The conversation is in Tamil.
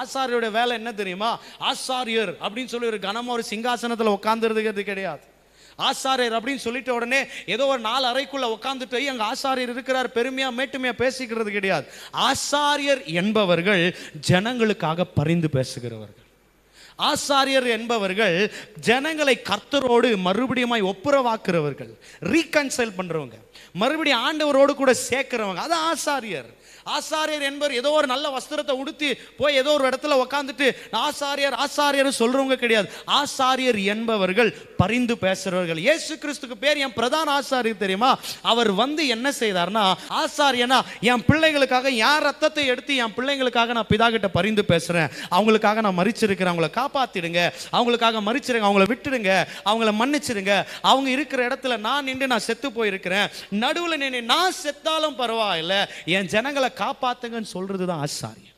ஆசாரியோட வேலை என்ன தெரியுமா? ஆசாரியர் அப்படின்னு சொல்லி ஒரு கனமா ஒரு சிங்காசனத்தில் உட்கார்ந்துருக்கிறது கிடையாது. ஆசாரியர் அப்படின்னு சொல்லிட்ட உடனே ஏதோ ஒரு 4 அறைக்குள்ள உட்காந்துட்டு அங்க ஆசாரியர் இருக்கிறார் பெருமையா மேட்டுமையா பேசிக்கிறது கிடையாது. ஆசாரியர் என்பவர்கள் ஜனங்களுக்காக பரிந்து பேசுகிறவர்கள். ஆசாரியர் என்பவர்கள் ஜனங்களை கர்த்தரோடு மறுபடியும் ஒப்புரவாக்குறவர்கள், ரீகன்சைல் பண்றவங்க, மறுபடியும் ஆண்டவரோடு கூட சேர்க்கிறவங்க. அது ஆசாரியர். ஆசாரியர் என்பவர் ஏதோ ஒரு நல்ல வஸ்திரத்தை உடுத்தி போய் ஏதோ ஒரு இடத்துல உட்காந்துட்டு ஆசாரியர் ஆசாரியர் சொல்றவங்க கிடையாது. ஆசாரியர் என்பவர்கள் பரிந்து பேசுறவர்கள். இயேசு கிறிஸ்துக்கு பேர் என் பிரதான ஆசாரியர் தெரியுமா? அவர் வந்து என்ன செய்தார்னா, ஆசாரியனா என் பிள்ளைகளுக்காக என் ரத்தத்தை எடுத்து என் பிள்ளைங்களுக்காக நான் பிதா கிட்ட பரிந்து பேசுறேன், அவங்களுக்காக நான் மரிச்சிருக்கிறேன், அவங்களை காப்பாத்திடுங்க, அவங்களுக்காக மரிச்சிருங்க, அவங்கள விட்டுடுங்க, அவங்கள மன்னிச்சிடுங்க, அவங்க இருக்கிற இடத்துல நான் நின்று நான் செத்து போயிருக்கிறேன், நடுவில் நின்று நான் செத்தாலும் பரவாயில்லை, என் ஜனங்களை காப்பாத்துங்கன்னு சொல்றதுதான் ஆசாரியர்.